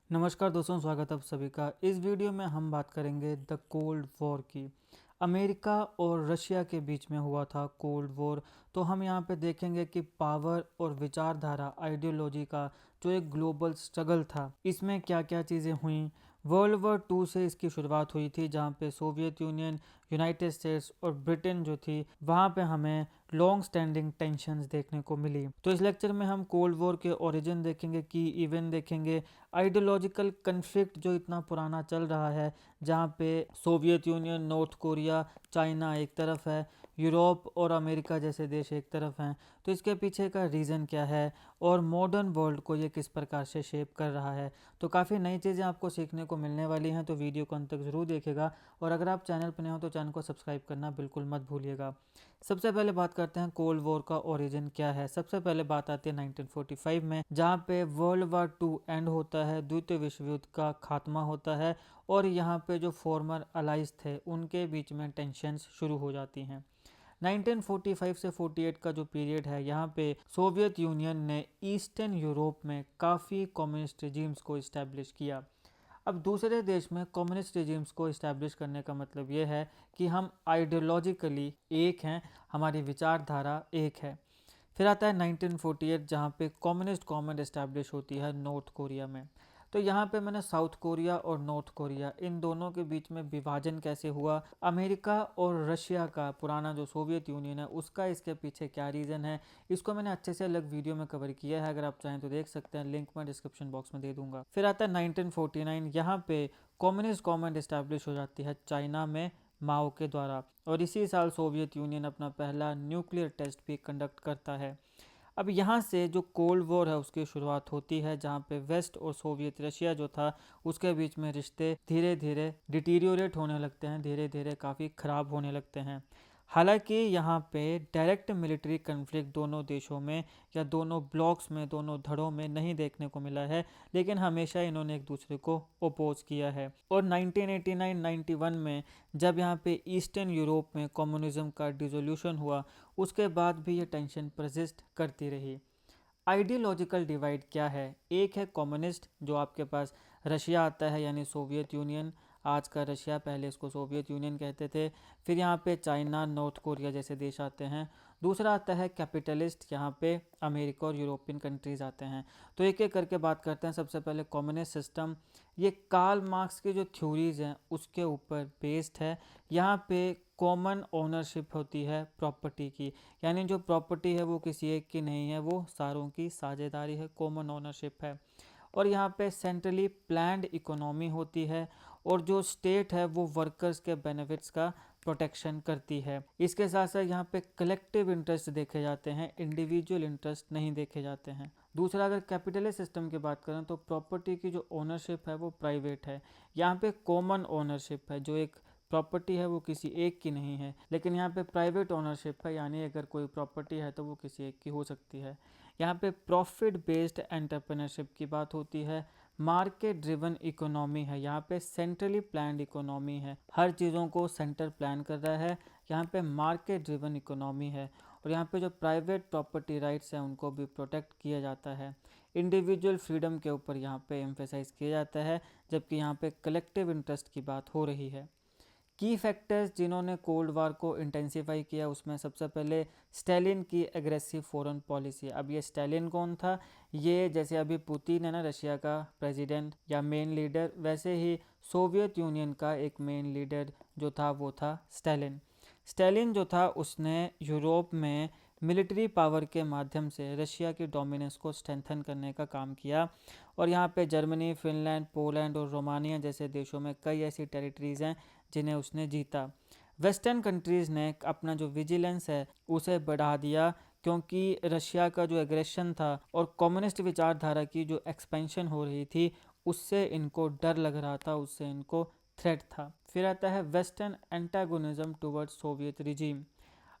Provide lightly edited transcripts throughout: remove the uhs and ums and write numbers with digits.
नमस्कार दोस्तों, स्वागत है आप सभी का। इस वीडियो में हम बात करेंगे द कोल्ड वॉर की। अमेरिका और रशिया के बीच में हुआ था कोल्ड वॉर। तो हम यहाँ पे देखेंगे कि पावर और विचारधारा आइडियोलॉजी का जो एक ग्लोबल स्ट्रगल था, इसमें क्या क्या चीज़ें हुई। वर्ल्ड वॉर टू से इसकी शुरुआत हुई थी, जहाँ पे सोवियत यूनियन, यूनाइटेड स्टेट्स और ब्रिटेन जो थी, वहाँ पे हमें लॉन्ग स्टैंडिंग टेंशन्स देखने को मिली। तो इस लेक्चर में हम कोल्ड वॉर के ओरिजिन देखेंगे, की इवेंट देखेंगे, आइडियोलॉजिकल कन्फ्लिक्ट जो इतना पुराना चल रहा है, जहाँ पे Soviet union, north Korea, China एक तरफ है, यूरोप और अमेरिका जैसे देश एक तरफ हैं। तो इसके पीछे का रीज़न क्या है और मॉडर्न वर्ल्ड को ये किस प्रकार से शेप कर रहा है। तो काफ़ी नई चीज़ें आपको सीखने को मिलने वाली हैं, तो वीडियो को अंत तक ज़रूर देखिएगा। और अगर आप चैनल पर नए हो तो चैनल को सब्सक्राइब करना बिल्कुल मत भूलिएगा। सबसे पहले बात करते हैं कोल्ड वॉर का ओरिजिन क्या है। सबसे पहले बात आती है 1945 में, जहाँ पे वर्ल्ड वार टू एंड होता है, द्वितीय विश्व युद्ध का खात्मा होता है और यहाँ पे जो फॉर्मर अलाइज थे उनके बीच में टेंशन्स शुरू हो जाती हैं। 1945 से 48 का जो पीरियड है, यहाँ पे सोवियत यूनियन ने ईस्टर्न यूरोप में काफ़ी कम्युनिस्ट रिजीम्स को इस्टेब्लिश किया। अब दूसरे देश में कम्युनिस्ट रिजीम्स को इस्टेब्लिश करने का मतलब ये है कि हम आइडियोलॉजिकली एक हैं, हमारी विचारधारा एक है। फिर आता है 1948, जहाँ पे कम्युनिस्ट गवर्नमेंट इस्टेब्लिश होती है नॉर्थ कोरिया में। तो यहाँ पे मैंने साउथ कोरिया और नॉर्थ कोरिया इन दोनों के बीच में विभाजन कैसे हुआ, अमेरिका और रशिया का पुराना जो सोवियत यूनियन है उसका इसके पीछे क्या रीज़न है, इसको मैंने अच्छे से अलग वीडियो में कवर किया है। अगर आप चाहें तो देख सकते हैं, लिंक मैं डिस्क्रिप्शन बॉक्स में दे दूंगा। फिर आता है 1949, यहाँ पे कम्युनिस्ट गवर्नमेंट इस्टेब्लिश हो जाती है चाइना में माओ के द्वारा, और इसी साल सोवियत यूनियन अपना पहला न्यूक्लियर टेस्ट भी कंडक्ट करता है। अब यहाँ से जो कोल्ड वॉर है उसकी शुरुआत होती है, जहाँ पे वेस्ट और सोवियत रशिया जो था उसके बीच में रिश्ते धीरे धीरे डिटीरियोरेट होने लगते हैं, धीरे धीरे काफ़ी ख़राब होने लगते हैं। हालांकि यहाँ पे डायरेक्ट मिलिट्री कन्फ्लिक्ट दोनों देशों में या दोनों ब्लॉक्स में, दोनों धड़ों में नहीं देखने को मिला है, लेकिन हमेशा इन्होंने एक दूसरे को ओपोज किया है। और 1989-91 में जब यहाँ पे ईस्टर्न यूरोप में कम्युनिज्म का डिसोल्यूशन हुआ, उसके बाद भी ये टेंशन परसिस्ट करती रही। आइडियोलॉजिकल डिवाइड क्या है? एक है कम्युनिस्ट, जो आपके पास रशिया आता है यानी सोवियत यूनियन, आज का रशिया, पहले इसको सोवियत यूनियन कहते थे। फिर यहाँ पे चाइना, नॉर्थ कोरिया जैसे देश आते हैं। दूसरा आता है कैपिटलिस्ट, यहाँ पे अमेरिका और यूरोपियन कंट्रीज़ आते हैं। तो एक एक करके बात करते हैं। सबसे पहले कम्युनिस्ट सिस्टम, ये कार्ल मार्क्स की जो थ्योरीज हैं उसके ऊपर बेस्ड है। यहाँ पे कॉमन ओनरशिप होती है प्रॉपर्टी की, यानी जो प्रॉपर्टी है वो किसी एक की नहीं है, वो सारों की साझेदारी है, कॉमन ओनरशिप है। और यहाँ पे सेंट्रली प्लान्ड इकोनॉमी होती है, और जो स्टेट है वो वर्कर्स के बेनिफिट्स का प्रोटेक्शन करती है। इसके साथ साथ यहाँ पे कलेक्टिव इंटरेस्ट देखे जाते हैं, इंडिविजुअल इंटरेस्ट नहीं देखे जाते हैं। दूसरा, अगर कैपिटलिस्ट सिस्टम की बात करें तो प्रॉपर्टी की जो ओनरशिप है वो प्राइवेट है। यहाँ पे कॉमन ओनरशिप है, जो एक प्रॉपर्टी है वो किसी एक की नहीं है, लेकिन यहाँ पे प्राइवेट ओनरशिप है, यानी अगर कोई प्रॉपर्टी है तो वो किसी एक की हो सकती है। यहाँ पे प्रॉफिट बेस्ड एंटरप्रेन्योरशिप की बात होती है। मार्केट ड्रिवन इकोनॉमी है, यहाँ पे सेंट्रली प्लान्ड इकोनॉमी है, हर चीज़ों को सेंटर प्लान कर रहा है। यहाँ पे मार्केट ड्रिवन इकोनॉमी है, और यहाँ पे जो प्राइवेट प्रॉपर्टी राइट्स हैं उनको भी प्रोटेक्ट किया जाता है। इंडिविजुअल फ्रीडम के ऊपर यहाँ पे एम्फेसाइज किया जाता है, जबकि यहाँ पे कलेक्टिव इंटरेस्ट की बात हो रही है। की फैक्टर्स जिन्होंने कोल्ड वार को इंटेंसिफाई किया, उसमें सबसे पहले स्टालिन की एग्रेसिव फॉरेन पॉलिसी। अब ये स्टालिन कौन था? ये जैसे अभी पुतिन है ना रशिया का प्रेसिडेंट या मेन लीडर, वैसे ही सोवियत यूनियन का एक मेन लीडर जो था वो था स्टालिन। स्टालिन जो था उसने यूरोप में मिलिट्री पावर के माध्यम से रशिया की डोमिनेंस को स्ट्रेंथन करने का काम किया, और यहाँ पे जर्मनी, फिनलैंड, पोलैंड और रोमानिया जैसे देशों में कई ऐसी टेरिटरीज़ हैं जिन्हें उसने जीता। वेस्टर्न कंट्रीज़ ने अपना जो विजिलेंस है उसे बढ़ा दिया, क्योंकि रशिया का जो एग्रेशन था और कम्युनिस्ट विचारधारा की जो एक्सपेंशन हो रही थी उससे इनको डर लग रहा था, उससे इनको थ्रेट था। फिर आता है western antagonism towards Soviet regime.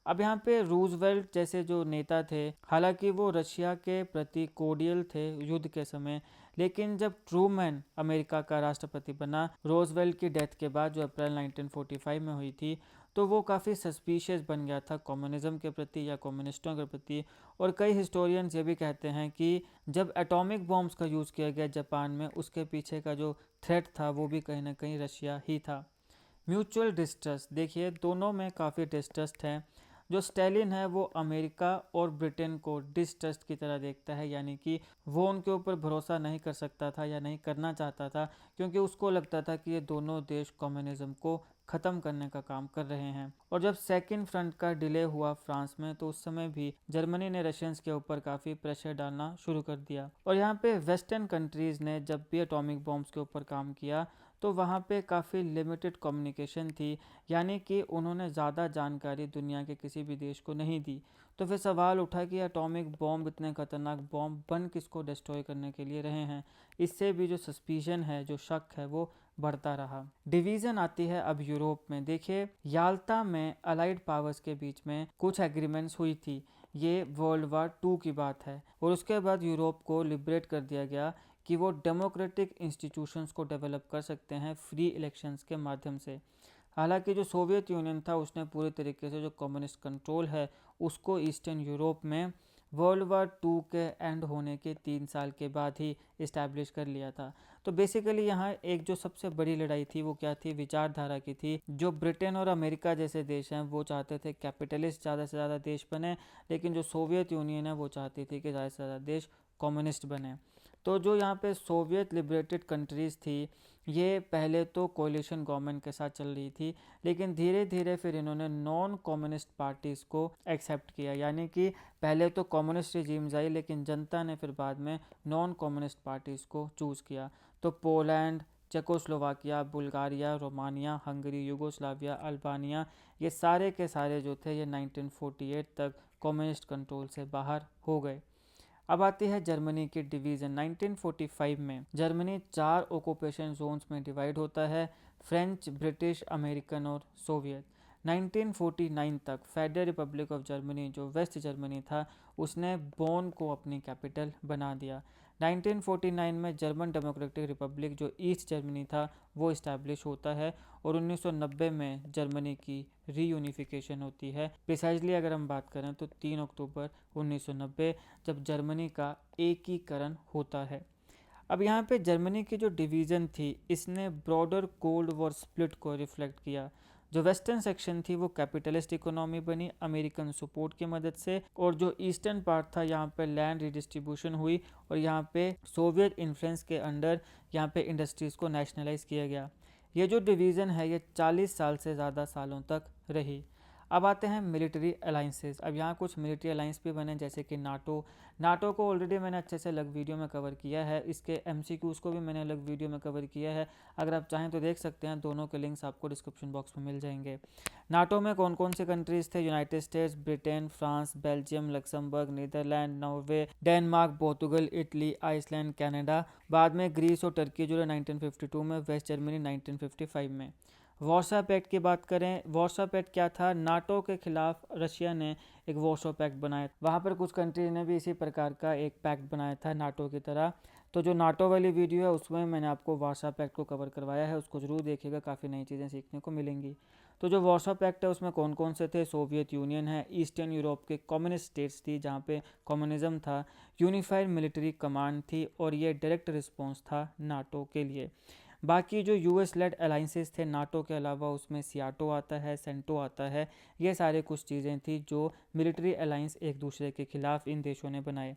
अब यहाँ पे रूजवेल्ट जैसे जो नेता थे, हालांकि वो रशिया के प्रति कोडियल थे युद्ध के समय, लेकिन जब ट्रूमैन अमेरिका का राष्ट्रपति बना, रोजवेल्ट की डेथ के बाद जो अप्रैल 1945 में हुई थी, तो वो काफ़ी सस्पिशियस बन गया था कम्युनिज्म के प्रति या कम्युनिस्टों के प्रति। और कई हिस्टोरियंस ये भी कहते हैं कि जब एटॉमिक बॉम्ब्स का यूज़ किया गया जापान में, उसके पीछे का जो थ्रेट था वो भी कहीं ना कहीं रशिया ही था। म्यूचुअल डिस्ट्रस्ट, देखिए दोनों में काफ़ी डिस्ट्रस्ट है। जो स्टेलिन है वो अमेरिका और ब्रिटेन को डिस्ट्रस्ट की तरह देखता है, यानी कि वो उनके ऊपर भरोसा नहीं कर सकता था या नहीं करना चाहता था, क्योंकि उसको लगता था कि ये दोनों देश कम्युनिज्म को ख़त्म करने का काम कर रहे हैं। और जब सेकेंड फ्रंट का डिले हुआ फ्रांस में, तो उस समय भी जर्मनी ने रशियंस के ऊपर काफ़ी प्रेशर डालना शुरू कर दिया। और यहाँ पे वेस्टर्न कंट्रीज़ ने जब भी एटॉमिक बॉम्ब्स के ऊपर काम किया, तो वहाँ पे काफ़ी लिमिटेड कम्युनिकेशन थी, यानी कि उन्होंने ज़्यादा जानकारी दुनिया के किसी भी देश को नहीं दी। तो फिर सवाल उठा कि एटॉमिक बॉम्ब, इतने खतरनाक बॉम्ब बन किसको डिस्ट्रॉय करने के लिए रहे हैं। इससे भी जो सस्पिशन है, जो शक है, वो बढ़ता रहा। डिवीज़न आती है अब यूरोप में। देखिए याल्टा में अलाइड पावर्स के बीच में कुछ एग्रीमेंट्स हुई थी, ये वर्ल्ड वार 2 की बात है। और उसके बाद यूरोप को लिबरेट कर दिया गया कि वो डेमोक्रेटिक इंस्टीट्यूशंस को डेवलप कर सकते हैं फ्री इलेक्शंस के माध्यम से। हालांकि जो सोवियत यूनियन था, उसने पूरे तरीके से जो कम्युनिस्ट कंट्रोल है उसको ईस्टर्न यूरोप में वर्ल्ड वार 2 के एंड होने के 3 साल के बाद ही इस्टेब्लिश कर लिया था। तो बेसिकली यहाँ एक जो सबसे बड़ी लड़ाई थी वो क्या थी, विचारधारा की थी। जो ब्रिटेन और अमेरिका जैसे देश हैं वो चाहते थे कैपिटलिस्ट ज़्यादा से ज़्यादा देश बने, लेकिन जो सोवियत यूनियन है वो चाहती थी कि ज़्यादा से ज़्यादा देश कम्युनिस्ट बने। तो जो यहाँ पे सोवियत लिबरेटेड कंट्रीज़ थी, ये पहले तो कोलिशन गवर्नमेंट के साथ चल रही थी, लेकिन धीरे धीरे फिर इन्होंने नॉन कम्युनिस्ट पार्टीज़ को एक्सेप्ट किया। यानी कि पहले तो कम्युनिस्ट रिजीम्स आई, लेकिन जनता ने फिर बाद में नॉन कम्युनिस्ट पार्टीज़ को चूज़ किया। तो Poland, Czechoslovakia, Bulgaria, Romania, Hungary, Yugoslavia, Albania, ये सारे के सारे जो थे ये 1948 तक कम्युनिस्ट कंट्रोल से बाहर हो गए। अब आती है जर्मनी की डिवीज़न। 1945 में जर्मनी 4 ऑक्यूपेशन जोन्स में डिवाइड होता है, फ्रेंच, ब्रिटिश, अमेरिकन और सोवियत। 1949 तक फेडरल रिपब्लिक ऑफ जर्मनी, जो वेस्ट जर्मनी था, उसने बोन को अपनी कैपिटल बना दिया। 1949 में जर्मन डेमोक्रेटिक रिपब्लिक, जो ईस्ट जर्मनी था, वो इस्टेब्लिश होता है। और 1990 में जर्मनी की रीयूनिफिकेशन होती है। प्रिसाइजली अगर हम बात करें तो 3 अक्टूबर 1990, जब जर्मनी का एकीकरण होता है। अब यहाँ पे जर्मनी की जो डिवीज़न थी, इसने ब्रॉडर कोल्ड वॉर स्प्लिट को रिफ्लेक्ट किया। जो वेस्टर्न सेक्शन थी वो कैपिटलिस्ट इकोनॉमी बनी अमेरिकन सपोर्ट की मदद से, और जो ईस्टर्न पार्ट था यहाँ पे लैंड रिडिस्ट्रीब्यूशन हुई, और यहाँ पे सोवियत इन्फ्लुएंस के अंडर यहाँ पे इंडस्ट्रीज़ को नेशनलाइज किया गया। ये जो डिवीज़न है ये 40 साल से ज़्यादा सालों तक रही। अब आते हैं मिलिट्री अलाइंसेस। अब यहाँ कुछ मिलिट्री अलाइंस भी बने, जैसे कि नाटो को ऑलरेडी मैंने अच्छे से अलग वीडियो में कवर किया है, इसके MCQs को भी मैंने अलग वीडियो में कवर किया है। अगर आप चाहें तो देख सकते हैं, दोनों के लिंक्स आपको डिस्क्रिप्शन बॉक्स में मिल जाएंगे। नाटो में कौन कौन से कंट्रीज़ थे? United States, Britain, France, Belgium, Luxembourg, Netherland, Norway, Denmark, Portugal, Italy, Iceland, Canada. बाद में ग्रीस और टर्की जुड़े 1952 में, वेस्ट जर्मनी 1955 में। वॉर्सा पैक्ट की बात करें, वॉर्सा पैक्ट क्या था? नाटो के खिलाफ रशिया ने एक वॉर्सा पैक्ट बनाया। वहाँ पर कुछ कंट्री ने भी इसी प्रकार का एक पैक्ट बनाया था नाटो की तरह। तो जो नाटो वाली वीडियो है उसमें मैंने आपको वॉर्सा पैक्ट को कवर करवाया है, उसको जरूर देखिएगा, काफ़ी नई चीज़ें सीखने को मिलेंगी। तो जो वॉर्सा पैक्ट है उसमें कौन कौन से थे? सोवियत यूनियन है, ईस्टर्न यूरोप के कम्युनिस्ट स्टेट्स थी जहाँ पे कम्युनिज्म था, यूनिफाइड मिलिट्री कमांड थी, और ये डायरेक्ट रिस्पॉन्स था नाटो के लिए। बाकी जो US लेड अलाइंसेस थे नाटो के अलावा, उसमें सियाटो आता है, सेंटो आता है। ये सारे कुछ चीज़ें थी जो मिलिट्री अलाइंस एक दूसरे के खिलाफ इन देशों ने बनाए।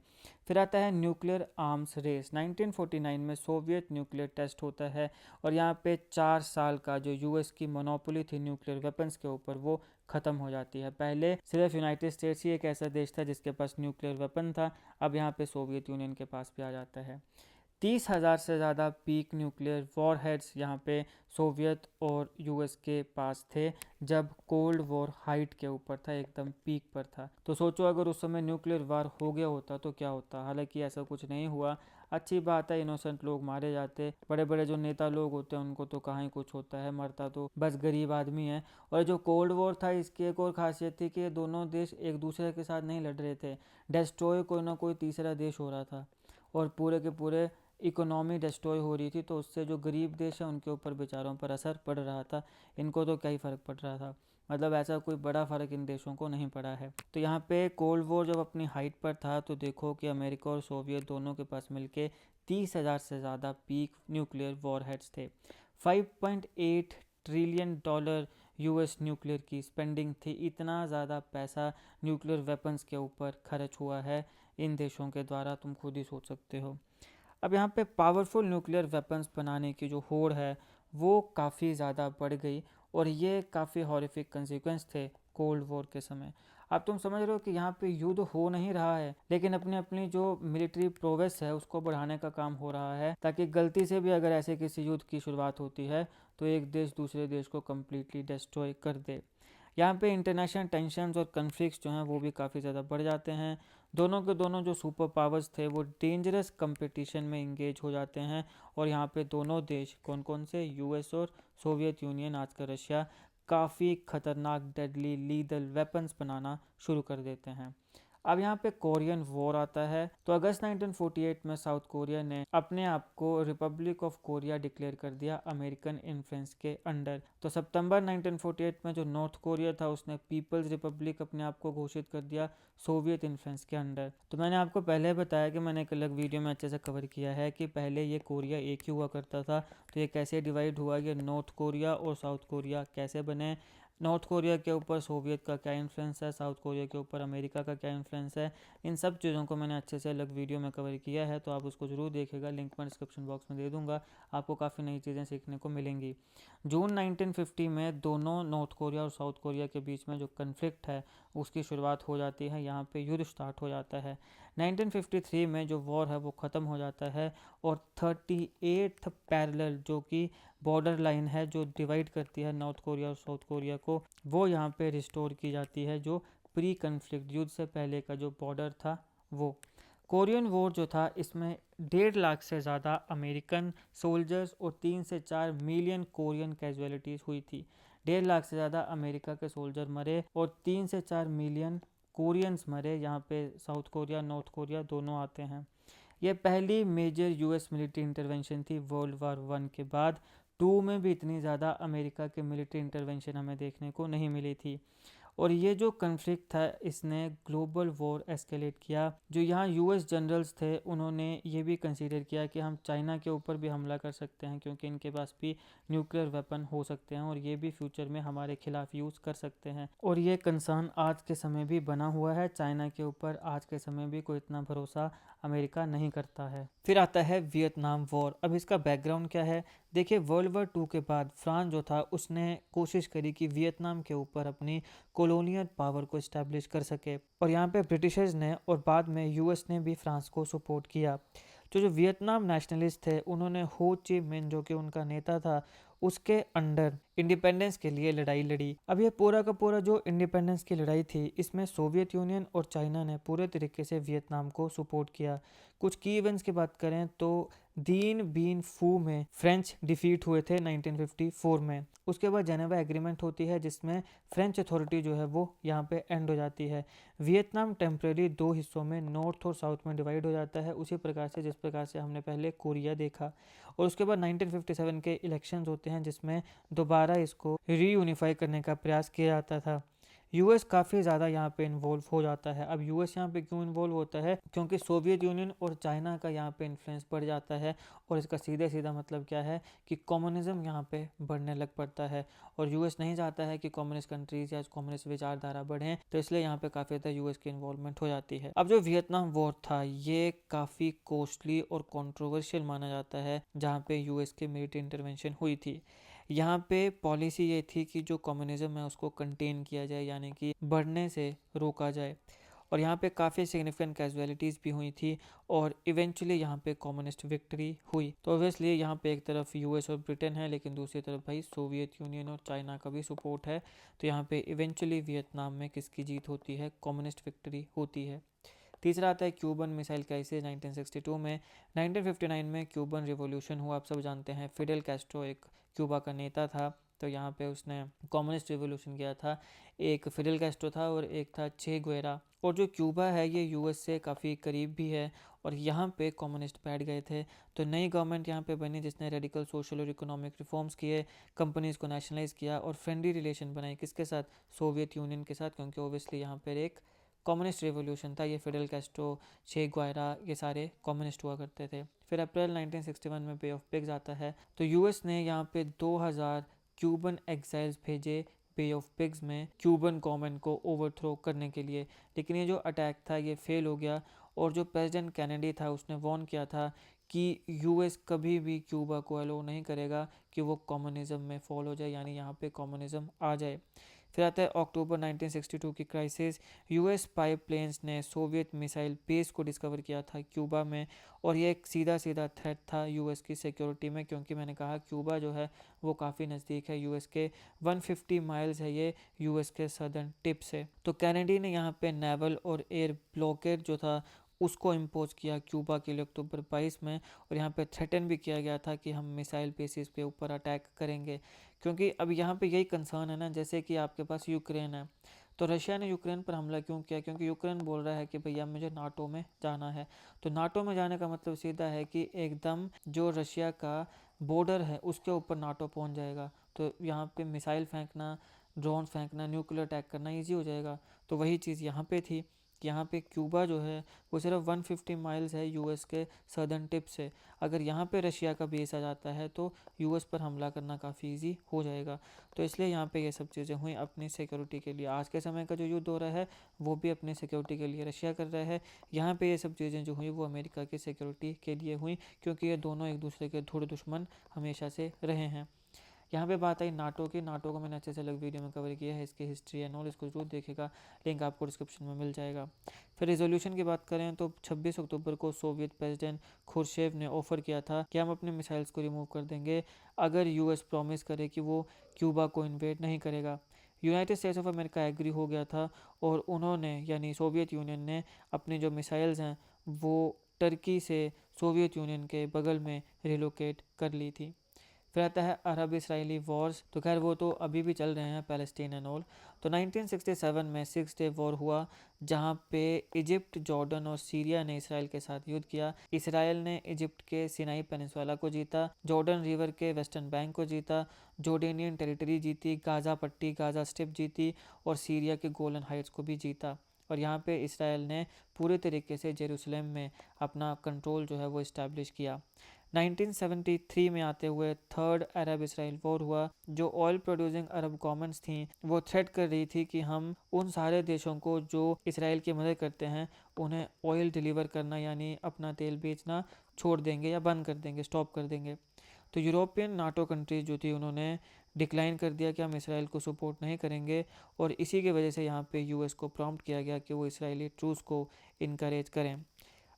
फिर आता है न्यूक्लियर आर्म्स रेस। 1949 में सोवियत न्यूक्लियर टेस्ट होता है, और यहाँ पे 4 साल का जो US की मोनोपोली थी न्यूक्लियर वेपन्स के ऊपर, वो ख़त्म हो जाती है। पहले सिर्फ यूनाइटेड स्टेट्स ही एक ऐसा देश था जिसके पास न्यूक्लियर वेपन था, अब यहाँ पे सोवियत यूनियन के पास भी आ जाता है। 30,000 से ज़्यादा पीक न्यूक्लियर वॉरहेड्स यहाँ पे सोवियत और US के पास थे, जब कोल्ड वॉर हाइट के ऊपर था, एकदम पीक पर था। तो सोचो अगर उस समय न्यूक्लियर वार हो गया होता तो क्या होता। हालांकि ऐसा कुछ नहीं हुआ, अच्छी बात है, इनोसेंट लोग मारे जाते। बड़े बड़े जो नेता लोग होते हैं उनको तो कहाँ ही कुछ होता है, मरता तो बस गरीब आदमी है। और जो कोल्ड वॉर था, इसकी एक और खासियत थी कि दोनों देश एक दूसरे के साथ नहीं लड़ रहे थे, डिस्ट्रॉय कोई ना कोई तीसरा देश हो रहा था, और पूरे के पूरे इकोनॉमी डिस्ट्रॉय हो रही थी। तो उससे जो गरीब देश है उनके ऊपर बेचारों पर असर पड़ रहा था, इनको तो क्या ही फ़र्क पड़ रहा था। मतलब ऐसा कोई बड़ा फ़र्क इन देशों को नहीं पड़ा है। तो यहाँ पे कोल्ड वॉर जब अपनी हाइट पर था तो देखो कि अमेरिका और सोवियत दोनों के पास मिलके 30,000 से ज़्यादा पीक न्यूक्लियर वॉरहेड्स थे। 5.8 ट्रिलियन डॉलर यूएस न्यूक्लियर की स्पेंडिंग थी। इतना ज़्यादा पैसा न्यूक्लियर वेपन्स के ऊपर खर्च हुआ है इन देशों के द्वारा, तुम खुद ही सोच सकते हो। अब यहाँ पे पावरफुल न्यूक्लियर वेपन्स बनाने की जो होड़ है वो काफ़ी ज़्यादा बढ़ गई और ये काफ़ी हॉरिफिक कंसिक्वेंस थे कोल्ड वॉर के समय। अब तुम समझ रहे हो कि यहाँ पे युद्ध हो नहीं रहा है, लेकिन अपनी अपनी जो मिलिट्री प्रोग्रेस है उसको बढ़ाने का काम हो रहा है, ताकि गलती से भी अगर ऐसे किसी युद्ध की शुरुआत होती है तो एक देश दूसरे देश को कम्प्लीटली डिस्ट्रॉय कर दे। यहाँ पे इंटरनेशनल टेंशन्स और कन्फ्लिक्ट्स जो हैं वो भी काफ़ी ज़्यादा बढ़ जाते हैं। दोनों के दोनों जो सुपर पावर्स थे वो डेंजरस कंपटीशन में इंगेज हो जाते हैं और यहाँ पे दोनों देश कौन कौन से, यूएस और सोवियत यूनियन, आज का रशिया, काफ़ी खतरनाक डेडली लीदल वेपन्स बनाना शुरू कर देते हैं। अब यहाँ पे कोरियन वॉर आता है। तो अगस्त 1948 में साउथ कोरिया ने अपने आप को रिपब्लिक ऑफ कोरिया डिक्लेयर कर दिया अमेरिकन इन्फ्लुएंस के अंडर। तो सितंबर 1948 में जो नॉर्थ कोरिया था उसने पीपल्स रिपब्लिक अपने आप को घोषित कर दिया सोवियत इन्फ्लुएंस के अंडर। तो मैंने आपको पहले बताया कि मैंने एक अलग वीडियो में अच्छे से कवर किया है कि पहले ये कोरिया एक ही हुआ करता था, तो ये कैसे डिवाइड हुआ, ये नॉर्थ कोरिया और साउथ कोरिया कैसे बने, नॉर्थ कोरिया के ऊपर सोवियत का क्या इन्फ्लुएंस है, साउथ कोरिया के ऊपर अमेरिका का क्या इन्फ्लुएंस है। इन सब चीज़ों को मैंने अच्छे से अलग वीडियो में कवर किया है, तो आप उसको ज़रूर देखिएगा, लिंक मैं डिस्क्रिप्शन बॉक्स में दे दूंगा। आपको काफ़ी नई चीज़ें सीखने को मिलेंगी। जून 1950 में दोनों नॉर्थ कोरिया और साउथ कोरिया के बीच में जो कन्फ्लिक्ट है उसकी शुरुआत हो जाती है, यहाँ पे युद्ध स्टार्ट हो जाता है। 1953 में जो वॉर है वो ख़त्म हो जाता है और 38th पैरेलल जो कि बॉर्डर लाइन है जो डिवाइड करती है नॉर्थ कोरिया और साउथ कोरिया को, वो यहाँ पे रिस्टोर की जाती है। जो प्री कन्फ्लिक्ट युद्ध से पहले का जो बॉर्डर था वो। कोरियन वॉर जो था इसमें 1.5 लाख से ज़्यादा अमेरिकन सोल्जर्स और 3 से 4 मिलियन कोरियन कैजुअलिटीज़ हुई थी। 1.5 लाख से ज़्यादा अमेरिका के सोल्जर मरे और 3 से 4 मिलियन कोरियंस मरे। यहाँ पे साउथ कोरिया नॉर्थ कोरिया दोनों आते हैं। ये पहली मेजर यूएस मिलिट्री इंटरवेंशन थी वर्ल्ड वार 1 के बाद। 2 में भी इतनी ज़्यादा अमेरिका के मिलिट्री इंटरवेंशन हमें देखने को नहीं मिली थी। और ये जो कन्फ्लिक्ट था इसने ग्लोबल वॉर एस्केलेट किया। जो यहाँ यूएस जनरल्स थे उन्होंने ये भी कंसीडर किया कि हम चाइना के ऊपर भी हमला कर सकते हैं, क्योंकि इनके पास भी न्यूक्लियर वेपन हो सकते हैं और ये भी फ्यूचर में हमारे खिलाफ यूज़ कर सकते हैं। और ये कंसर्न आज के समय भी बना हुआ है चाइना के ऊपर। आज के समय भी कोई इतना भरोसा अमेरिका नहीं करता है। फिर आता है वियतनाम वॉर। अब इसका बैकग्राउंड क्या है, देखिए वर्ल्ड वार 2 के बाद फ्रांस जो था उसने कोशिश करी कि वियतनाम के ऊपर अपनी कॉलोनियल पावर को इस्टेब्लिश कर सके, और यहाँ पे ब्रिटिशर्स ने और बाद में यूएस ने भी फ्रांस को सपोर्ट किया। तो जो वियतनाम नेशनलिस्ट थे उन्होंने हो ची मिन जो कि उनका नेता था उसके अंडर इंडिपेंडेंस के लिए लड़ाई लड़ी। अब ये पूरा का पूरा जो इंडिपेंडेंस की लड़ाई थी इसमें सोवियत यूनियन और चाइना ने पूरे तरीके से वियतनाम को सपोर्ट किया। कुछ की इवेंट्स की बात करें तो दीन बीन फू में फ्रेंच डिफीट हुए थे 1954 में। उसके बाद जेनेवा एग्रीमेंट होती है जिसमें फ्रेंच अथॉरिटी जो है वो यहाँ पे एंड हो जाती है। वियतनाम टेम्परेरी 2 हिस्सों में नॉर्थ और साउथ में डिवाइड हो जाता है, उसी प्रकार से जिस प्रकार से हमने पहले कोरिया देखा। और उसके बाद 1957 के इलेक्शंस होते हैं जिसमें दोबारा इसको रीयूनिफाई करने का प्रयास किया जाता था। यूएस काफ़ी ज़्यादा यहाँ पे इन्वॉल्व हो जाता है। अब यूएस यहाँ पे क्यों इन्वॉल्व होता है, क्योंकि सोवियत यूनियन और चाइना का यहाँ पे इन्फ्लुएंस बढ़ जाता है। और इसका सीधा सीधा मतलब क्या है कि कम्युनिज्म यहाँ पे बढ़ने लग पड़ता है और यूएस नहीं चाहता है कि कम्युनिस्ट कंट्रीज या कम्युनिस्ट विचारधारा बढ़ें, तो इसलिए यहाँ पे काफ़ी ज़्यादा यूएस की इन्वॉल्वमेंट हो जाती है। अब जो वियतनाम वॉर था ये काफ़ी कॉस्टली और कॉन्ट्रोवर्शियल माना जाता है, जहाँ पे यूएस की मिलिट्री इंटरवेंशन हुई थी। यहाँ पे पॉलिसी ये थी कि जो कम्युनिज्म है उसको कंटेन किया जाए, यानी कि बढ़ने से रोका जाए। और यहाँ पे काफ़ी सिग्निफिकेंट कैजुअलिटीज़ भी हुई थी और इवेंचुअली यहाँ पे कम्युनिस्ट विक्ट्री हुई। तो ऑब्वियसली यहाँ पे एक तरफ यूएस और ब्रिटेन है, लेकिन दूसरी तरफ भाई सोवियत यूनियन और चाइना का भी सपोर्ट है। तो यहाँ पे इवेंचुअली वियतनाम में किसकी जीत होती है, कम्युनिस्ट विक्ट्री होती है। तीसरा आता है क्यूबन मिसाइल क्राइसिस 1962 में। 1959 में क्यूबन रिवॉल्यूशन हुआ, आप सब जानते हैं। फिडेल कैस्ट्रो एक क्यूबा का नेता था। तो यहाँ पे उसने कम्युनिस्ट रिवोल्यूशन किया था। एक फिडेल कैस्ट्रो था और एक था चे गुएरा। और जो क्यूबा है ये यूएस से काफ़ी करीब भी है और यहाँ पे कम्युनिस्ट बैठ गए थे। तो नई गवर्नमेंट यहाँ पे बनी जिसने रेडिकल सोशल और इकोनॉमिक रिफॉर्म्स किए, कंपनीज़ को नेशनलाइज किया और फ्रेंडली रिलेशन बनाई किसके साथ, सोवियत यूनियन के साथ, क्योंकि ओबियसली यहाँ पर एक कम्युनिस्ट रिवोल्यूशन था। ये फिडेल कैस्ट्रो, चे गुएरा ये सारे कम्युनिस्ट हुआ करते थे। फिर अप्रैल 1961 में बे ऑफ पिग्स आता है। तो यूएस ने यहाँ पे 2000 क्यूबन एग्जाइल्स भेजे बे ऑफ पिग्स में क्यूबन गवर्नमेंट को ओवरथ्रो करने के लिए। लेकिन ये जो अटैक था ये फेल हो गया और जो प्रेसिडेंट कैनेडी था उसने वार्न किया था कि यूएस कभी भी क्यूबा को अलो नहीं करेगा कि वो कम्युनिज्म में फॉल हो जाए, यानी यहाँ पे कम्युनिज्म आ जाए। फिर आता है अक्टूबर 1962 की क्राइसिस। यूएस स्पाई प्लेन्स ने सोवियत मिसाइल बेस को डिस्कवर किया था क्यूबा में और ये एक सीधा सीधा थ्रेट था यूएस की सिक्योरिटी में, क्योंकि मैंने कहा क्यूबा जो है वो काफ़ी नज़दीक है यूएस के, 150 माइल्स है ये यूएस के सदर्न टिप से। तो कैनेडी ने यहाँ पे नेवल और एयर ब्लॉकेड जो था उसको इम्पोज किया क्यूबा के लिए अक्टूबर 22 में और यहाँ पे थ्रेटन भी किया गया था कि हम मिसाइल बेसिस के ऊपर अटैक करेंगे। क्योंकि अब यहाँ पे यही कंसर्न है ना, जैसे कि आपके पास यूक्रेन है, तो रशिया ने यूक्रेन पर हमला क्यों किया, क्योंकि यूक्रेन बोल रहा है कि भैया मुझे नाटो में जाना है। तो नाटो में जाने का मतलब सीधा है कि एकदम जो रशिया का बॉर्डर है उसके ऊपर नाटो पहुंच जाएगा। तो यहाँ पे मिसाइल फेंकना, ड्रोन फेंकना, न्यूक्लियर अटैक करना ईजी हो जाएगा। तो वही चीज़ यहाँ पे थी कि यहाँ पे क्यूबा जो है वो सिर्फ 150 माइल्स है यूएस के सदर्न टिप से। अगर यहाँ पे रशिया का बेस आ जाता है तो यूएस पर हमला करना काफ़ी इजी हो जाएगा। तो इसलिए यहाँ पे ये सब चीज़ें हुई अपनी सिक्योरिटी के लिए। आज के समय का जो युद्ध हो रहा है वो भी अपनी सिक्योरिटी के लिए रशिया कर रहा है। यहाँ पे ये सब चीज़ें जो हुई वो अमेरिका की सिक्योरिटी के लिए हुई, क्योंकि ये दोनों एक दूसरे के धुर दुश्मन हमेशा से रहे हैं। यहाँ पे बात आई नाटो की। नाटो को मैंने अच्छे से अलग वीडियो में कवर किया है, इसकी हिस्ट्री एंड ऑल, इसको जरूर देखेगा, लिंक आपको डिस्क्रिप्शन में मिल जाएगा। फिर रिजोल्यूशन की बात करें तो 26 अक्टूबर को सोवियत प्रेसिडेंट खुर्शेव ने ऑफर किया था कि हम अपने मिसाइल्स को रिमूव कर देंगे अगर यूएस प्रॉमिस करे कि वो क्यूबा को इन्वेड नहीं करेगा। United States of America agree हो गया था और उन्होंने यानी सोवियत यूनियन ने अपनी जो मिसाइल्स हैं वो टर्की से सोवियत यूनियन के बगल में रिलोकेट कर ली थी। फिर आता है अरब इसराइली वॉर्स। तो खैर वो तो अभी भी चल रहे हैं, पैलेस्टीन एंड ऑल। तो 1967 में 6 डे वॉर हुआ जहाँ पे इजिप्ट, जॉर्डन और सीरिया ने इसराइल के साथ युद्ध किया। इसराइल ने इजिप्ट के सिनाई पेनिनसुला को जीता, जॉर्डन रिवर के वेस्टर्न बैंक को जीता, जॉर्डेनियन टेरिटरी जीती, गाज़ा पट्टी, गाज़ा स्ट्रिप जीती और सीरिया के गोलन हाइट्स को भी जीता। और यहाँ पे इसराइल ने पूरे तरीके से जेरूसलम में अपना कंट्रोल जो है वो इस्टेब्लिश किया। 1973 में आते हुए थर्ड अरब इसराइल वॉर हुआ। जो ऑयल प्रोड्यूसिंग अरब गवर्नमेंट्स थी वो थ्रेट कर रही थी कि हम उन सारे देशों को जो इसराइल की मदद करते हैं उन्हें ऑयल डिलीवर करना यानी अपना तेल बेचना छोड़ देंगे या बंद कर देंगे, स्टॉप कर देंगे। तो यूरोपियन नाटो कंट्रीज जो थी उन्होंने डिक्लाइन कर दिया कि हम इसराइल को सपोर्ट नहीं करेंगे और इसी की वजह से यहाँ पे यूएस को प्रॉम्प्ट किया गया कि वो इसराइली ट्रूस को इनकरेज करें।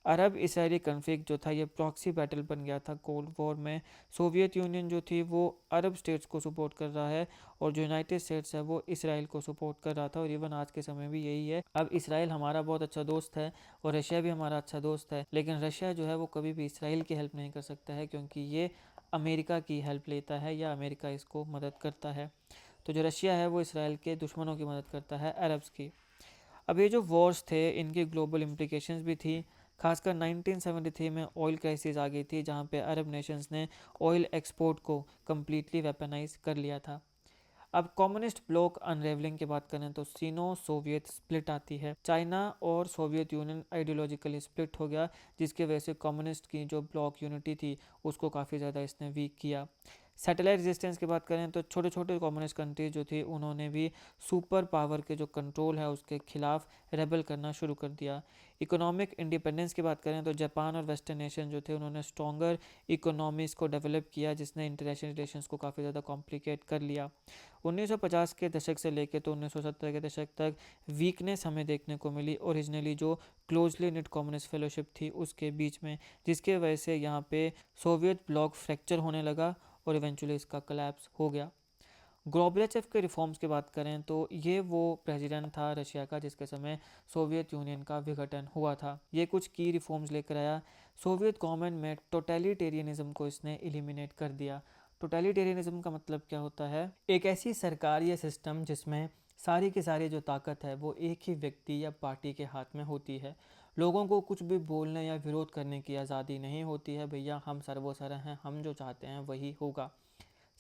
अरब इसराइली कन्फ्लिक्ट जो था ये प्रॉक्सी बैटल बन गया था कोल्ड वॉर में। सोवियत यूनियन जो थी वो अरब स्टेट्स को सपोर्ट कर रहा है और जो यूनाइटेड स्टेट्स है वो इसराइल को सपोर्ट कर रहा था और इवन आज के समय भी यही है। अब इसराइल हमारा बहुत अच्छा दोस्त है और रशिया भी हमारा अच्छा दोस्त है, लेकिन रशिया जो है वो कभी भी इसराइल की हेल्प नहीं कर सकता है क्योंकि ये अमेरिका की हेल्प लेता है या अमेरिका इसको मदद करता है। तो जो रशिया है वो इसराइल के दुश्मनों की मदद करता है, अरब्स की। अब ये जो वॉर्स थे इनकी ग्लोबल इम्प्लिकेशंस भी थी। खासकर 1973 में ऑयल क्राइसिस आ गई थी जहाँ पे अरब नेशंस ने ऑयल एक्सपोर्ट को कम्प्लीटली वेपनाइज कर लिया था। अब कम्युनिस्ट ब्लॉक अनरेवलिंग की बात करें तो सीनो सोवियत स्प्लिट आती है। चाइना और सोवियत यूनियन आइडियोलॉजिकली स्प्लिट हो गया जिसकी वजह से कम्युनिस्ट की जो ब्लॉक यूनिटी थी उसको काफ़ी ज़्यादा इसने वीक किया। सैटेलाइट रेजिस्टेंस की बात करें तो छोटे छोटे कम्युनिस्ट कंट्रीज जो थी उन्होंने भी सुपर पावर के जो कंट्रोल है उसके खिलाफ रेबल करना शुरू कर दिया। इकोनॉमिक इंडिपेंडेंस की बात करें तो जापान और वेस्टर्न नेशन जो थे उन्होंने स्ट्रॉन्गर इकोनॉमीज़ को डेवलप किया जिसने इंटरनेशनल रिलेशंस को काफ़ी ज़्यादा कॉम्प्लिकेट कर लिया। 1950 के दशक से लेकर तो 1970 के दशक तक वीकनेस हमें देखने को मिली ओरिजिनली जो क्लोजली निट कम्युनिस्ट फेलोशिप थी उसके बीच में, जिसके वजह से यहाँ पे सोवियत ब्लॉक फ्रैक्चर होने लगा और इवेंचुअली इसका कोलैप्स हो गया। ग्लोबलेचेव के रिफॉर्म्स की बात करें तो ये वो प्रेसिडेंट था रशिया का जिसके समय सोवियत यूनियन का विघटन हुआ था। ये कुछ की रिफॉर्म्स लेकर आया। सोवियत गवर्नमेंट में टोटलिटेरियनिज्म को इसने एलिमिनेट कर दिया। टोटलिटेरियनिज्म का मतलब क्या होता है? एक ऐसी सरकार या सिस्टम जिसमें सारी की सारी जो ताकत है वो एक ही व्यक्ति या पार्टी के हाथ में होती है। लोगों को कुछ भी बोलने या विरोध करने की आज़ादी नहीं होती है। भैया हम सर्वोसर हैं, हम जो चाहते हैं वही होगा।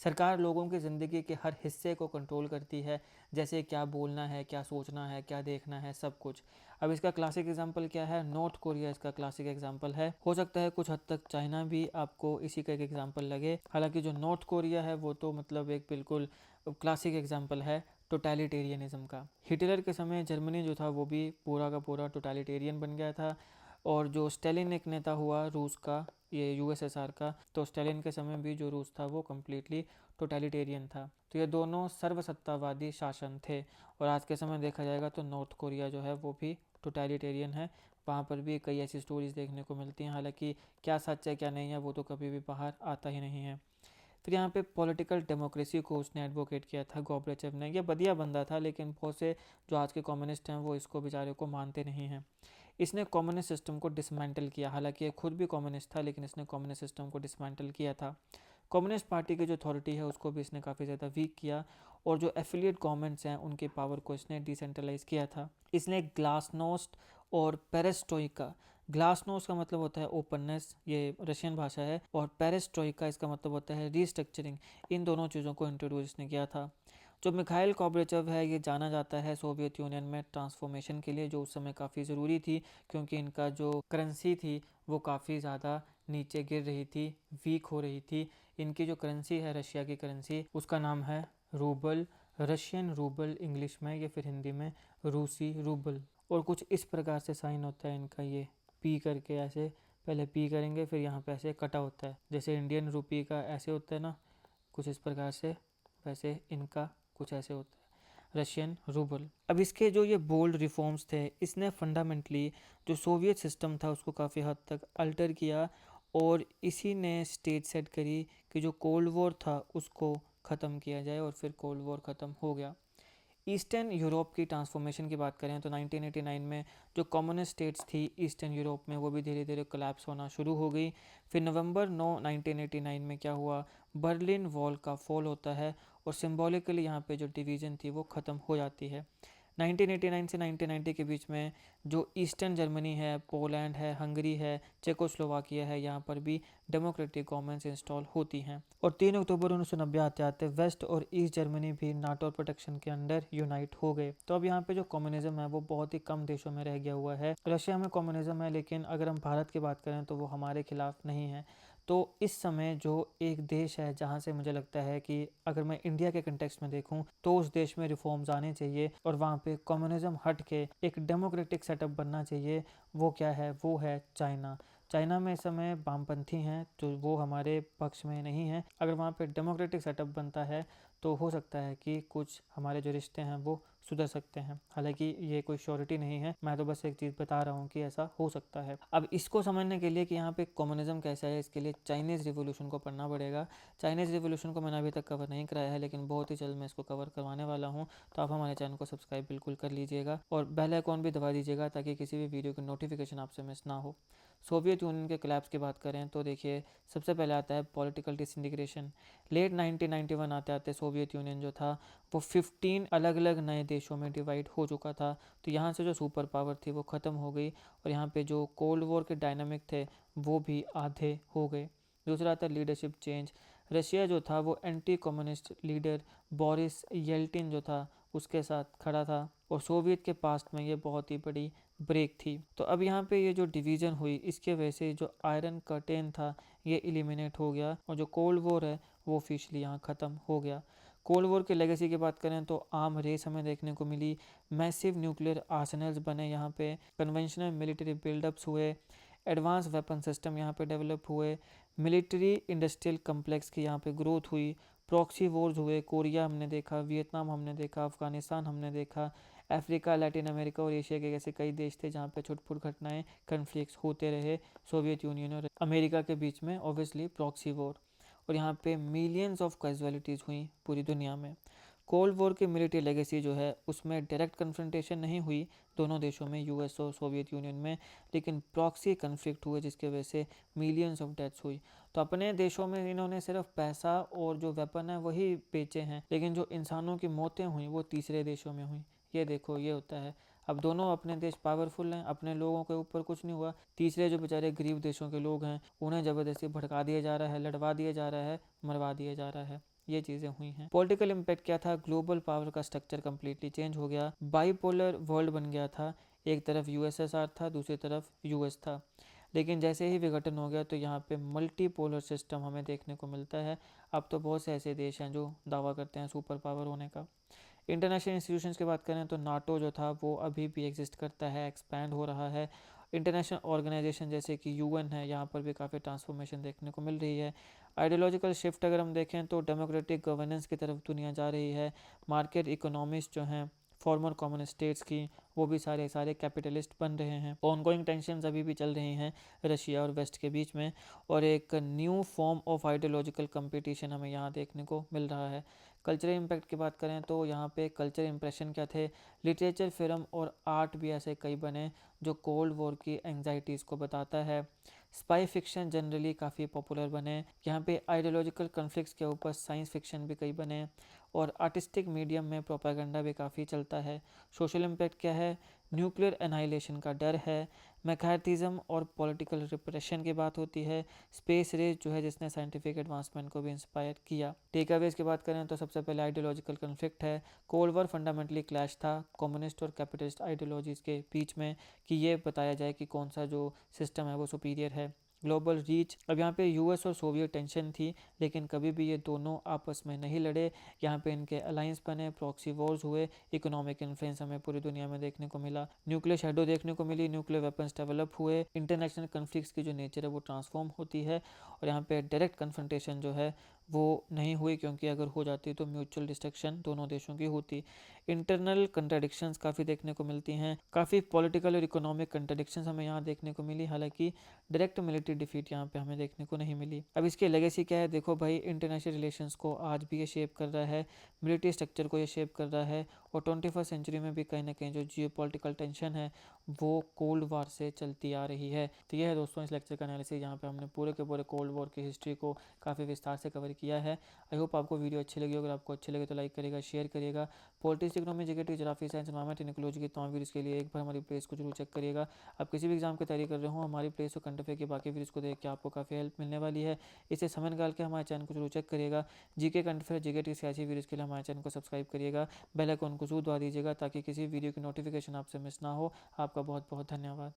सरकार लोगों की ज़िंदगी के हर हिस्से को कंट्रोल करती है, जैसे क्या बोलना है, क्या सोचना है, क्या देखना है, सब कुछ। अब इसका क्लासिक एग्जांपल क्या है? नॉर्थ कोरिया इसका क्लासिक एग्जांपल है। हो सकता है कुछ हद तक चाइना भी आपको इसी का एक एग्जांपल लगे। हालांकि जो नॉर्थ कोरिया है वो तो मतलब एक बिल्कुल क्लासिक एग्जांपल है टोटलिटेरियनिज्म का। हिटलर के समय जर्मनी जो था वो भी पूरा का पूरा टोटलिटेरियन बन गया था। और जो स्टेलिन एक नेता हुआ रूस का, ये यूएसएसआर का, तो स्टेलिन के समय भी जो रूस था वो कम्प्लीटली टोटलिटेरियन था। तो ये दोनों सर्वसत्तावादी शासन थे। और आज के समय देखा जाएगा तो नॉर्थ कोरिया जो है वो भी टोटलिटेरियन है। वहाँ पर भी कई ऐसी स्टोरीज देखने को मिलती हैं, हालांकि क्या सच है क्या नहीं है वो तो कभी भी बाहर आता ही नहीं है। फिर यहाँ पे पॉलिटिकल डेमोक्रेसी को उसने एडवोकेट किया था गोर्बाचेव ने। यह बढ़िया बंदा था, लेकिन बहुत से जो आज के कम्युनिस्ट हैं वो इसको बेचारे को मानते नहीं हैं। इसने कम्युनिस्ट सिस्टम को डिसमेंटल किया। हालांकि ये खुद भी कम्युनिस्ट था, लेकिन इसने कम्युनिस्ट सिस्टम को डिसमेंटल किया था। कम्युनिस्ट पार्टी की जो अथॉरिटी है उसको भी इसने काफ़ी ज़्यादा वीक किया। और जो एफिलिएट गवर्नमेंट्स हैं उनके पावर को इसने डिसेंट्रलाइज किया था। इसने ग्लासनोस्ट और पेरेस्ट्रोइका, ग्लासनोस्ट का मतलब होता है ओपननेस, ये रशियन भाषा है, और पेरेस्ट्रोइका इसका मतलब होता है रीस्ट्रक्चरिंग, इन दोनों चीज़ों को इंट्रोड्यूस इसने किया था। जो मिखाइल कॉर्बाचेव है ये जाना जाता है सोवियत यूनियन में ट्रांसफॉर्मेशन के लिए, जो उस समय काफ़ी ज़रूरी थी, क्योंकि इनका जो करेंसी थी वो काफ़ी ज़्यादा नीचे गिर रही थी, वीक हो रही थी। इनकी जो करेंसी है रशिया की करेंसी, उसका नाम है रूबल, रशियन रूबल इंग्लिश में, या फिर हिंदी में रूसी रूबल। और कुछ इस प्रकार से साइन होता है इनका, ये पी करके ऐसे, पहले पी करेंगे फिर यहाँ पे ऐसे कटा होता है, जैसे इंडियन रुपी का ऐसे होता है ना, कुछ इस प्रकार से, वैसे इनका कुछ ऐसे होता है रशियन रूबल। अब इसके जो ये बोल्ड रिफॉर्म्स थे, इसने फंडामेंटली जो सोवियत सिस्टम था उसको काफ़ी हद तक अल्टर किया। और इसी ने स्टेज सेट करी कि जो कोल्ड वॉर था उसको ख़त्म किया जाए, और फिर कोल्ड वॉर ख़त्म हो गया। ईस्टर्न यूरोप की ट्रांसफॉर्मेशन की बात करें तो 1989 में जो कम्युनिस्ट स्टेट्स थी ईस्टर्न यूरोप में वो भी धीरे धीरे कोलैप्स होना शुरू हो गई। फिर नवंबर 9 1989 में क्या हुआ, बर्लिन वॉल का फॉल होता है, और सिंबॉलिकली यहाँ पे जो डिवीज़न थी वो ख़त्म हो जाती है। 1989 से 1990 के बीच में जो ईस्टर्न जर्मनी है, पोलैंड है, हंगरी है, चेकोस्लोवाकिया है, यहाँ पर भी डेमोक्रेटिक गवर्नमेंट्स इंस्टॉल होती हैं। और 3 अक्टूबर 1990 आते आते वेस्ट और ईस्ट जर्मनी भी नाटो प्रोटेक्शन के अंडर यूनाइट हो गए। तो अब यहाँ पे जो कम्युनिज्म है वो बहुत ही कम देशों में रह गया हुआ है। रशिया में कम्युनिज्म है, लेकिन अगर हम भारत की बात करें तो वो हमारे खिलाफ नहीं है। तो इस समय जो एक देश है जहाँ से मुझे लगता है कि अगर मैं इंडिया के कंटेक्स्ट में देखूं तो उस देश में रिफॉर्म्स आने चाहिए और वहाँ पे कम्युनिज्म हट के एक डेमोक्रेटिक सेटअप बनना चाहिए, वो क्या है? वो है चाइना। चाइना में इस समय वामपंथी हैं तो वो हमारे पक्ष में नहीं है। अगर वहाँ पे डेमोक्रेटिक सेटअप बनता है तो हो सकता है कि कुछ हमारे जो रिश्ते हैं वो सुधर सकते हैं। हालांकि ये कोई श्योरिटी नहीं है, मैं तो बस एक चीज़ बता रहा हूँ कि ऐसा हो सकता है। अब इसको समझने के लिए कि यहाँ पे कम्युनिज्म कैसा है, इसके लिए चाइनीज़ रिवोल्यूशन को पढ़ना पड़ेगा। चाइनीज़ रिवोल्यूशन को मैंने अभी तक कवर नहीं कराया है, लेकिन बहुत ही जल्द मैं इसको कवर करवाने वाला हूँ। तो आप हमारे चैनल को सब्सक्राइब बिल्कुल कर लीजिएगा और बेल आइकॉन भी दबा दीजिएगा ताकि किसी भी वीडियो की नोटिफिकेशन आपसे मिस ना हो। सोवियत यूनियन के कोलैप्स की बात करें तो देखिए, सबसे पहले आता है पॉलिटिकल डिसइंटीग्रेशन। लेट 1991 आते आते सोवियत यूनियन जो था वो 15 अलग अलग नए देशों में डिवाइड हो चुका था। तो यहाँ से जो सुपर पावर थी वो ख़त्म हो गई, और यहाँ पे जो कोल्ड वॉर के डायनामिक थे वो भी आधे हो गए। दूसरा आता है लीडरशिप चेंज। रशिया जो था वो एंटी कम्युनिस्ट लीडर बोरिस येल्टिन जो था उसके साथ खड़ा था, और सोवियत के पास्ट में ये बहुत ही बड़ी ब्रेक थी। तो अब यहाँ पे ये जो डिवीज़न हुई इसके वजह से जो आयरन कर्टेन था ये एलिमिनेट हो गया, और जो कोल्ड वॉर है वो ऑफिशियली यहाँ ख़त्म हो गया। कोल्ड वॉर के लेगेसी की बात करें तो आर्म रेस हमें देखने को मिली, मैसिव न्यूक्लियर आर्सेनल्स बने, यहाँ पे कन्वेंशनल मिलिट्री बिल्डअप्स हुए, एडवांस वेपन सिस्टम यहाँ पे डेवलप हुए, मिलिट्री इंडस्ट्रियल कम्प्लेक्स की यहाँ पे ग्रोथ हुई, प्रॉक्सी वॉर्स हुए, कोरिया हमने देखा, वियतनाम हमने देखा, अफगानिस्तान हमने देखा, अफ्रीका, लैटिन अमेरिका और एशिया के ऐसे कई देश थे जहाँ पे छुटपुट घटनाएं, कन्फ्लिक्ट्स होते रहे सोवियत यूनियन और अमेरिका के बीच में, ऑब्वियसली प्रॉक्सी वॉर। और यहाँ पे मिलियंस ऑफ कैजुअलिटीज़ हुई पूरी दुनिया में। कोल्ड वॉर की मिलिट्री लेगेसी जो है उसमें डायरेक्ट कन्फ्रंटेशन नहीं हुई दोनों देशों में, यूएस और सोवियत यूनियन में, लेकिन प्रॉक्सी कन्फ्लिक्ट हुए जिसकी वजह से मिलियंस ऑफ डेथ्स हुई। तो अपने देशों में इन्होंने सिर्फ पैसा और जो वेपन है वही बेचे हैं, लेकिन जो इंसानों की मौतें हुई वो तीसरे देशों में हुई। ये देखो, ये होता है। अब दोनों अपने देश पावरफुल हैं, अपने लोगों के ऊपर कुछ नहीं हुआ, तीसरे जो बेचारे गरीब देशों के लोग हैं उन्हें ज़बरदस्ती भड़का दिया जा रहा है, लड़वा दिया जा रहा है, मरवा दिया जा रहा है। ये चीज़ें हुई हैं। पॉलिटिकल इम्पैक्ट क्या था? ग्लोबल पावर का स्ट्रक्चर कम्प्लीटली चेंज हो गया, बाईपोलर वर्ल्ड बन गया था। एक तरफ यूएसएसआर था, दूसरी तरफ यूएस था। लेकिन जैसे ही विघटन हो गया तो यहाँ पे मल्टीपोलर सिस्टम हमें देखने को मिलता है। अब तो बहुत से ऐसे देश हैं जो दावा करते हैं सुपर पावर होने का। इंटरनेशनल इंस्टीट्यूशंस की बात करें तो नाटो जो था वो अभी भी एग्जिस्ट करता है, एक्सपैंड हो रहा है। इंटरनेशनल ऑर्गेनाइजेशन जैसे कि यूएन है, यहाँ पर भी काफ़ी ट्रांसफॉर्मेशन देखने को मिल रही है। आइडियोलॉजिकल शिफ्ट अगर हम देखें तो डेमोक्रेटिक गवर्नेंस की तरफ दुनिया जा रही है। मार्केट इकोनॉमिस्ट जो हैं फॉर्मर कॉमन स्टेट्स की, वो भी सारे सारे कैपिटलिस्ट बन रहे हैं। ऑनगोइंग टेंशन अभी भी चल रही हैं रशिया और वेस्ट के बीच में, और एक new form of ideological competition हमें यहाँ देखने को मिल रहा है। कल्चरल इम्पैक्ट की बात करें तो यहाँ पे कल्चर इंप्रेशन क्या थे? लिटरेचर, फिल्म और आर्ट भी ऐसे कई बने जो कोल्ड वॉर की एंग्जाइटीज़ को बताता है। स्पाई फिक्शन जनरली काफ़ी पॉपुलर बने। यहाँ पे आइडियोलॉजिकल कन्फ्लिक्ट्स के ऊपर साइंस फिक्शन भी कई बने, और आर्टिस्टिक मीडियम में प्रोपागेंडा भी काफ़ी चलता है। सोशल इम्पैक्ट क्या है? न्यूक्लियर एनाइलेशन का डर है, मैकार्थिज्म और पॉलिटिकल रिप्रेशन की बात होती है। स्पेस रेस जो है जिसने साइंटिफिक एडवांसमेंट को भी इंस्पायर किया। टेकअवेज की बात करें तो सबसे पहले आइडियोलॉजिकल कन्फ्लिक्ट है। कोल्ड वॉर फंडामेंटली क्लैश था कम्युनिस्ट और कैपिटलिस्ट आइडियोलॉजीज़ के बीच में, कि ये बताया जाए कि कौन सा जो सिस्टम है वो सुपीरियर है। ग्लोबल रीच, अब यहाँ पे यूएस और सोवियत टेंशन थी, लेकिन कभी भी ये दोनों आपस में नहीं लड़े। यहाँ पे इनके अलायंस बने, प्रॉक्सी वॉर्स हुए, इकोनॉमिक इन्फ्लुएंस हमें पूरी दुनिया में देखने को मिला, न्यूक्लियर शेडो देखने को मिली, न्यूक्लियर वेपन्स डेवलप हुए, इंटरनेशनल कन्फ्लिक्ट्स की जो नेचर है वो ट्रांसफॉर्म होती है। और यहाँ पे डायरेक्ट कन्फ्रंटेशन जो है वो नहीं हुई, क्योंकि अगर हो जाती तो म्यूचुअल डिस्ट्रक्शन दोनों देशों की होती। इंटरनल कंट्राडिक्शंस काफ़ी देखने को मिलती हैं, काफ़ी पॉलिटिकल और इकोनॉमिक कंट्राडिक्शंस हमें यहाँ देखने को मिली, हालांकि डायरेक्ट मिलिट्री डिफीट यहाँ पे हमें देखने को नहीं मिली। अब इसकी लेगेसी क्या है? देखो भाई, इंटरनेशनल रिलेशंस को आज भी ये शेप कर रहा है, मिलिट्री स्ट्रक्चर को ये शेप कर रहा है, और 21st सेंचुरी में भी कहीं ना कहीं जो जियोपॉलिटिकल टेंशन है वो कोल्ड वॉर से चलती आ रही है। तो ये है दोस्तों इस लेक्चर का एनालिसिस, यहाँ पे हमने पूरे के पूरे कोल्ड वॉर की हिस्ट्री को काफ़ी विस्तार से कवर किया है। आई होप आपको वीडियो अच्छी लगी। अगर आपको अच्छी लगे तो लाइक करिएगा, शेयर करिएगा। Politics, economy, GK, geography, science, environment, ecology की तमाम वीडियोस के लिए एक बार हमारी प्लेस को जरूर चेक करिएगा। आप किसी भी एग्जाम की तैयारी कर रहे हो, हमारी प्लेस और करंट अफेयर की बाकी वीडियोस को देख के आपको काफ़ी हेल्प मिलने वाली है। इसे समय निकाल के हमारे चैनल को जरूर चेक करिएगा। जीके, करंट अफेयर, जीके सियासी वीडियोस के लिए हमारे चैनल को सब्सक्राइब करिएगा, बेल आइकन को जरूर दबा दीजिएगा ताकि किसी वीडियो की नोटिफिकेशन आपसे मिस ना हो। आपका बहुत बहुत धन्यवाद।